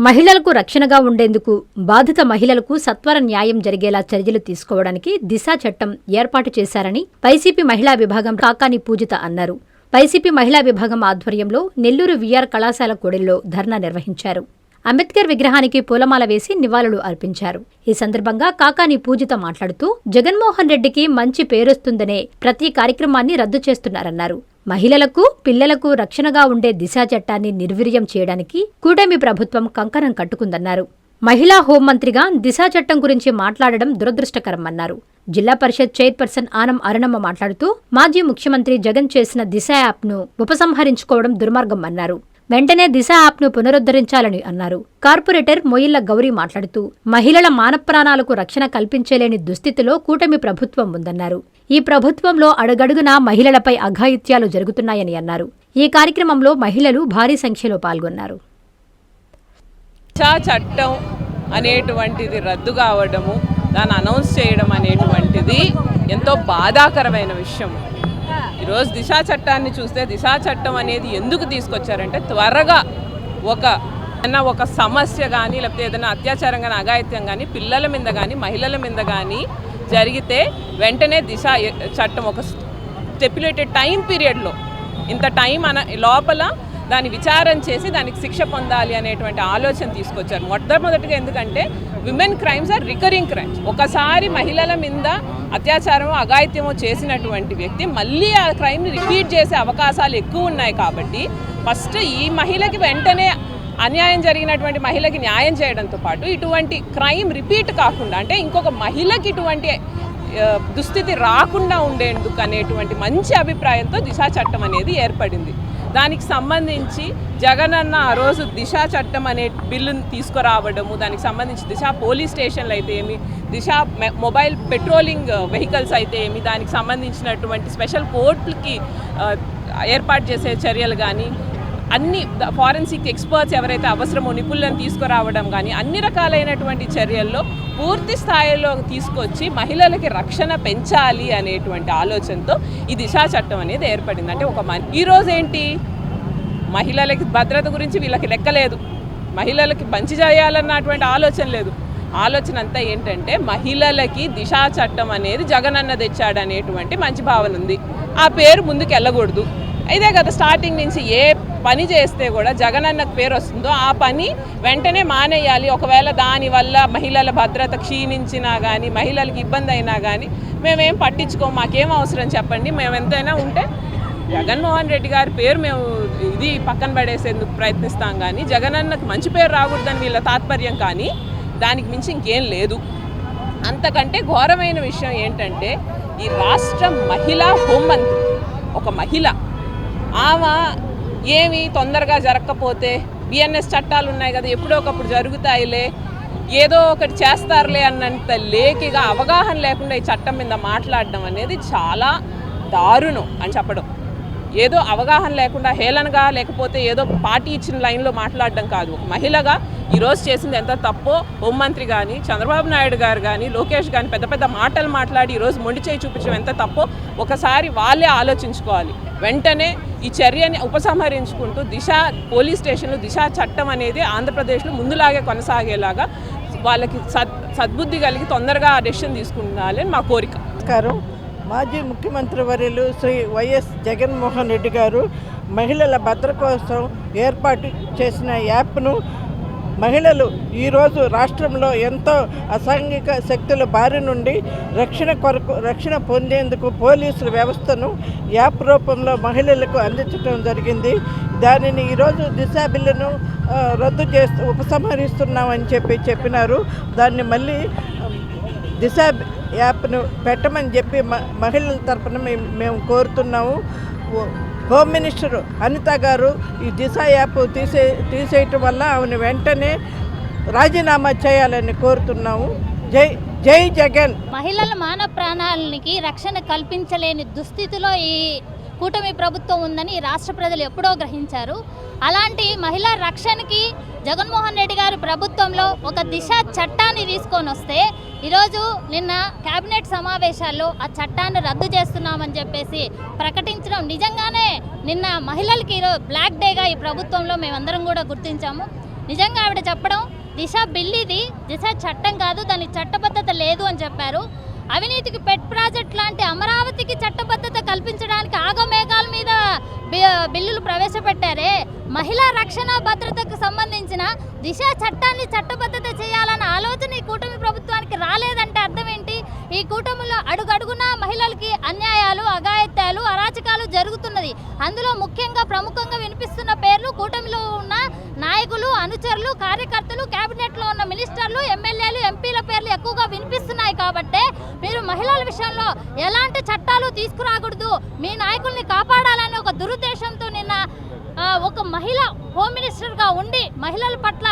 మహిళలకు రక్షణగా ఉండేందుకు బాధిత మహిళలకు సత్వర న్యాయం జరిగేలా చర్యలు తీసుకోవడానికి దిశా చట్టం ఏర్పాటు చేశారని వైసీపీ మహిళా విభాగం కాకాని పూజిత అన్నారు. వైసీపీ మహిళా విభాగం ఆధ్వర్యంలో నెల్లూరు వీఆర్ కళాశాల కూడలిలో ధర్నా నిర్వహించారు. అంబేద్కర్ విగ్రహానికి పూలమాల వేసి నివాళులు అర్పించారు. ఈ సందర్భంగా కాకాని పూజిత మాట్లాడుతూ జగన్మోహన్ రెడ్డికి మంచి పేరొస్తుందనే ప్రతి కార్యక్రమాన్ని రద్దు చేస్తున్నారన్నారు. మహిళలకు, పిల్లలకు రక్షణగా ఉండే దిశా చట్టాన్ని నిర్వీర్యం చేయడానికి కూటమి ప్రభుత్వం కంకణం కట్టుకుందన్నారు. మహిళా హోంమంత్రిగా దిశా చట్టం గురించి మాట్లాడడం దురదృష్టకరమన్నారు. జిల్లా పరిషత్ చైర్పర్సన్ ఆనం అరుణమ్మ మాట్లాడుతూ మాజీ ముఖ్యమంత్రి జగన్ చేసిన దిశ యాప్ను ఉపసంహరించుకోవడం దుర్మార్గం అన్నారు. వెంటనే దిశ యాప్ను పునరుద్ధరించాలని అన్నారు. కార్పొరేటర్ మొయిళ్ల గౌరీ మాట్లాడుతూ మహిళల మానప్రాణాలకు రక్షణ కల్పించలేని దుస్థితిలో కూటమి ప్రభుత్వం ఉందన్నారు. ఈ ప్రభుత్వంలో అడుగడుగునా మహిళలపై అఘాయిత్యాలు జరుగుతున్నాయని అన్నారు. ఈ కార్యక్రమంలో మహిళలు భారీ సంఖ్యలో పాల్గొన్నారు. చట్టం అనేటువంటిది రద్దు కావడము, దాన్ని అనౌన్స్ చేయడం అనేటువంటిది ఎంతో బాధాకరమైన విషయం. ఈరోజు దిశా చట్టాన్ని చూస్తే దిశా చట్టం అనేది ఎందుకు తీసుకొచ్చారంటే త్వరగా ఒక సమస్య కానీ లేకపోతే ఏదైనా అత్యాచారం కానీ అఘాయిత్యం కానీ పిల్లల మీద కానీ మహిళల మీద కానీ జరిగితే వెంటనే దిశా చట్టం ఒక స్టెప్యులేటెడ్ టైం పీరియడ్లో ఇంత టైం లోపల దాన్ని విచారణ చేసి దానికి శిక్ష పొందాలి అనేటువంటి ఆలోచన తీసుకొచ్చారు. మొట్టమొదటిగా ఎందుకంటే women crimes are recurring crimes. ఒకసారి మహిళల మీద అత్యాచారమో అఘాయిత్యమో చేసినటువంటి వ్యక్తి మళ్ళీ ఆ క్రైమ్ని రిపీట్ చేసే అవకాశాలు ఎక్కువ ఉన్నాయి. కాబట్టి ఫస్ట్ ఈ మహిళకి వెంటనే అన్యాయం జరిగినటువంటి మహిళకి న్యాయం చేయడంతో పాటు ఇటువంటి క్రైమ్ రిపీట్ కాకుండా అంటే ఇంకొక మహిళకి ఇటువంటి దుస్థితి రాకుండా ఉండేందుకు అనేటువంటి మంచి అభిప్రాయంతో దిశా చట్టం అనేది ఏర్పడింది. దానికి సంబంధించి జగనన్న ఆ రోజు దిశా చట్టం అనే బిల్లును తీసుకురావడము, దానికి సంబంధించి దిశా పోలీస్ స్టేషన్లు అయితే ఏమి, దిశా మొబైల్ పెట్రోలింగ్ వెహికల్స్ అయితే ఏమి, దానికి సంబంధించినటువంటి స్పెషల్ కోర్టులకి ఏర్పాటు చేసే చర్యలు కానీ, అన్ని ఫారెన్సిక్ ఎక్స్పర్ట్స్ ఎవరైతే అవసరమో నిపుణులను తీసుకురావడం కానీ అన్ని రకాలైనటువంటి చర్యల్లో పూర్తి స్థాయిలో తీసుకొచ్చి మహిళలకి రక్షణ పెంచాలి అనేటువంటి ఆలోచనతో ఈ దిశా చట్టం అనేది ఏర్పడింది. అంటే ఈరోజు ఏంటి, మహిళలకి భద్రత గురించి వీళ్ళకి లెక్కలేదు, మహిళలకి మంచి చేయాలన్నటువంటి ఆలోచన లేదు. ఆలోచన అంతా ఏంటంటే మహిళలకి దిశా చట్టం అనేది జగనన్న తెచ్చాడు అనేటువంటి మంచి భావన ఉంది. ఆ పేరు ముందుకు వెళ్ళకూడదు. ఇదే కదా స్టార్టింగ్ నుంచి ఏ పని చేస్తే కూడా జగనన్నకు పేరు వస్తుందో ఆ పని వెంటనే మానేయాలి. ఒకవేళ దానివల్ల మహిళల భద్రత క్షీణించినా కానీ మహిళలకు ఇబ్బంది అయినా కానీ మేమేం పట్టించుకోం, మాకేం అవసరం చెప్పండి, మేము ఎంతైనా ఉంటే జగన్మోహన్ రెడ్డి గారి పేరు మేము ఇది పక్కన పడేసేందుకు ప్రయత్నిస్తాం. కానీ జగనన్నకు మంచి పేరు రాకూడదని వీళ్ళ తాత్పర్యం, కానీ దానికి మించి ఇంకేం లేదు. అంతకంటే ఘోరమైన విషయం ఏంటంటే ఈ రాష్ట్ర మహిళా హోంమంత్రి ఒక మహిళ, ఆమె ఏమి తొందరగా జరగకపోతే బిఎన్ఎస్ చట్టాలు ఉన్నాయి కదా, ఎప్పుడో ఒకప్పుడు జరుగుతాయిలే, ఏదో ఒకటి చేస్తారులే అన్నంత లేకిగా అవగాహన లేకుండా ఈ చట్టం మీద మాట్లాడడం అనేది చాలా దారుణం అని చెప్పడం. ఏదో అవగాహన లేకుండా హేళనగా లేకపోతే ఏదో పార్టీ ఇచ్చిన లైన్లో మాట్లాడడం కాదు. ఒక మహిళగా ఈరోజు చేసింది ఎంత తప్పో హోంమంత్రి కానీ చంద్రబాబు నాయుడు గారు కానీ లోకేష్ కానీ పెద్ద పెద్ద మాటలు మాట్లాడి ఈరోజు మొండి చేయి చూపించడం ఎంత తప్పో ఒకసారి వాళ్ళే ఆలోచించుకోవాలి. వెంటనే ఈ చర్యని ఉపసంహరించుకుంటూ దిశా పోలీస్ స్టేషన్లు దిశా చట్టం అనేది ఆంధ్రప్రదేశ్లో ముందులాగే కొనసాగేలాగా వాళ్ళకి సద్బుద్ధి కలిగి తొందరగా ఆ డెసిషన్ తీసుకుంటారని మా కోరిక. నమస్కారం. మాజీ ముఖ్యమంత్రి వర్యులు శ్రీ వైఎస్ జగన్మోహన్ రెడ్డి గారు మహిళల భద్రత కోసం ఏర్పాటు చేసిన యాప్ను మహిళలు ఈరోజు రాష్ట్రంలో ఎంతో అసాంఘిక శక్తుల బారి నుండి రక్షణ పొందేందుకు పోలీసుల వ్యవస్థను యాప్ రూపంలో మహిళలకు అందించడం జరిగింది. దానిని ఈరోజు దిశా బిల్లును రద్దు ఉపసంహరిస్తున్నామని చెప్పినారు. దాన్ని మళ్ళీ దిశా యాప్ను పెట్టమని చెప్పి మహిళల తరపున మేము కోరుతున్నాము. హోమ్ మినిస్టర్ అనిత గారు ఈ దిశ యాప్ తీసేయటం వల్ల ఆమెను వెంటనే రాజీనామా చేయాలని కోరుతున్నాము. జై జగన్. మహిళల మానవ ప్రాణాలకి రక్షణ కల్పించలేని దుస్థితిలో ఈ కూటమి ప్రభుత్వం ఉందని రాష్ట్ర ప్రజలు ఎప్పుడో గ్రహించారు. అలాంటి మహిళా రక్షణకి జగన్మోహన్ రెడ్డి గారి ప్రభుత్వంలో ఒక దిశ చట్టాన్ని తీసుకొని వస్తే ఈరోజు నిన్న కేబినెట్ సమావేశాల్లో ఆ చట్టాన్ని రద్దు చేస్తున్నామని చెప్పేసి ప్రకటించడం నిజంగానే నిన్న మహిళలకి ఈరోజు బ్లాక్ డేగా ఈ ప్రభుత్వంలో మేమందరం కూడా గుర్తించాము. నిజంగా ఆవిడ చెప్పడం దిశ బిల్ ఇది, దిశ చట్టం కాదు, దానికి చట్టబద్ధత లేదు అని చెప్పారు. అవినీతికి పెట్ ప్రాజెక్ట్ లాంటి అమరావతికి చట్టబద్ధత కల్పించడానికి ఆగమేఘాల మీద బిల్లులు ప్రవేశపెట్టారే. మహిళా రక్షణ భద్రతకు సంబంధించిన దిశ చట్టాన్ని చట్టబద్ధత చేయాలన్న ఆలోచన ఈ కూటమి ప్రభుత్వానికి రాలేదంటే అర్థం ఏంటి? ఈ కూటమిలో అడుగడుగున మహిళలకి అన్యాయాలు, అఘాయిత్యాలు, అరాచకాలు జరుగుతున్నది. అందులో ముఖ్యంగా ప్రముఖంగా వినిపిస్తున్న పేర్లు కూటమిలో ఉన్న నాయకులు, అనుచరులు, కార్యకర్తలు, కేబినెట్లో ఉన్న మినిస్టర్లు, ఎమ్మెల్యేలు, ఎంపీల పేర్లు ఎక్కువగా వినిపిస్తున్నాయి. కాబట్టి మీరు మహిళల విషయంలో ఎలాంటి చట్టాలు తీసుకురాకూడదు, మీ నాయకుల్ని కాపాడాలని ఒక దురుద్దేశంతో నిన్న ఒక మహిళ హోమ్ మినిస్టర్గా ఉండి మహిళల పట్ల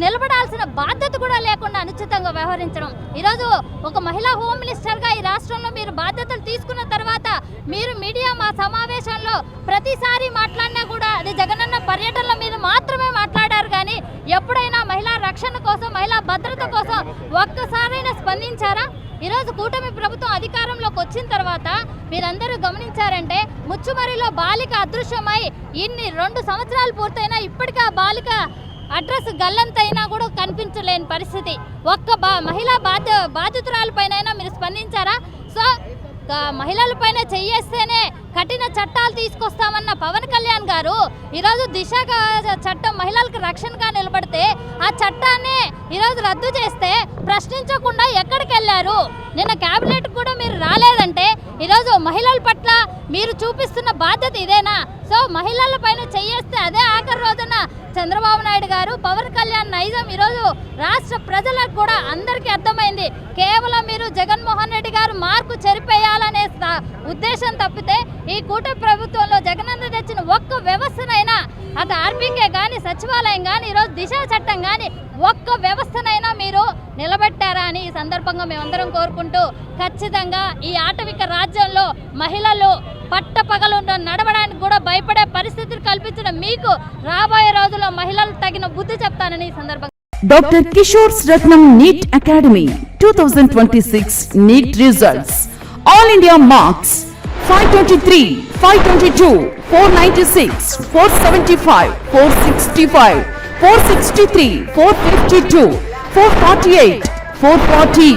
నిలబడాల్సిన బాధ్యత కూడా లేకుండా అనుచితంగా వ్యవహరించడం. ఈరోజు ఒక మహిళా హోమ్ మినిస్టర్గా ఈ రాష్ట్రంలో మీరు బాధ్యతలు తీసుకున్న తర్వాత మీరు మీడియా మా సమావేశంలో ప్రతిసారి మాట్లాడినా కూడా అది జగనన్న పర్యటనల మీద మాత్రమే మాట్లాడారు. కానీ ఎప్పుడైనా మహిళా రక్షణ కోసం, మహిళా భద్రత కోసం ఒక్కసారైనా స్పందించారా? ఈరోజు కూటమి ప్రభుత్వం అధికారంలోకి వచ్చిన తర్వాత మీరందరూ గమనించారంటే ముచ్చుమరిలో బాలిక అదృశ్యమై 2 సంవత్సరాలు పూర్తయినా ఇప్పటికీ ఆ బాలిక అడ్రస్ గల్లంతైనా కూడా కనిపించలేని పరిస్థితి. మహిళా బాధితురాలపైనైనా మీరు స్పందించారా? సో మహిళలపైన చెయ్యేస్తేనే కఠిన చట్టాలు తీసుకొస్తామన్న పవన్ కళ్యాణ్ గారు ఈరోజు దిశ చట్టం మహిళలకు రక్షణగా నిలబడితే ఆ చట్టాన్ని ఈరోజు రద్దు చేస్తే ప్రశ్నించకుండా ఎక్కడికి వెళ్ళారు? నిన్న క్యాబినెట్ కూడా మీరు రాలేదంటే ఈరోజు మహిళల పట్ల మీరు చూపిస్తున్న బాధ్యత ఇదేనా? సో మహిళల పైన చెయ్యేస్తే అదే ఆఖరి రోజున చంద్రబాబు నాయుడు గారు, పవన్ కళ్యాణ్ నైజం ఈరోజు రాష్ట్ర ప్రజలకు కూడా అందరికీ అర్థమైంది. కేవలం మీరు జగన్మోహన్ రెడ్డి గారు మార్కు చెరిపేయాలనే ఉద్దేశం తప్పితే ఈ కూటమి ప్రభుత్వంలో జగనన్న తెచ్చిన ఒక్క వ్యవస్థనైనా, అది ఆర్బీకే కానీ, సచివాలయం కానీ, ఈరోజు దిశ చట్టం కానీ ఒక్క వ్యవస్థనైనా మీరు నిలబెట్టారా అని ఈ సందర్భంగా మేమందరం కోరుకుంటూ, ఖచ్చితంగా ఈ ఆటవిక రాజ్యంలో మహిళలు పట్టపగలు నడవడానికి కూడా భయపడే పరిస్థితులు కల్పించిన మీకు రాబోయే రోజుల్లో మహిళలు తగిన బుద్ధి చెప్తానని ఈ సందర్భంగా. Doctor Kishore Ratnam NEET academy 2026 NEET results. All India marks 523, 522, 496, 475, 465, 463, 452, 448, 440,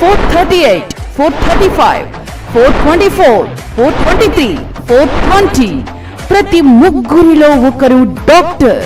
438, 435, 424, 423, 420. ప్రతి ముగ్గురిలో ఒకరు doctor.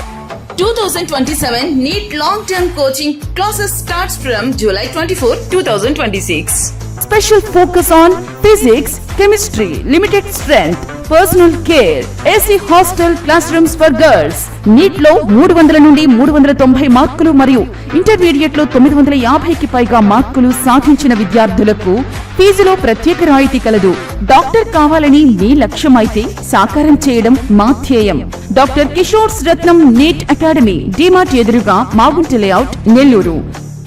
2027 NEET long-term coaching classes starts from July 24, 2026. Special focus on physics, chemistry, limited strength, personal care, AC hostel classrooms for girls. NEET లో 300 నుండి 390 మార్కులు మరియు intermediate లో 950కి పైగా మార్కులు సాధించిన విద్యార్థులకు ఫీజులో ప్రత్యేక రాయితీ కలదు. డాక్టర్ కావాలని మీ లక్ష్యమైతే సాకారం చేయడం మా ధ్యేయం. Doctor Kishore Ratnam NEET academy, DMart ఎదురుగా, మాగుంట లేఅవుట్, నెల్లూరు.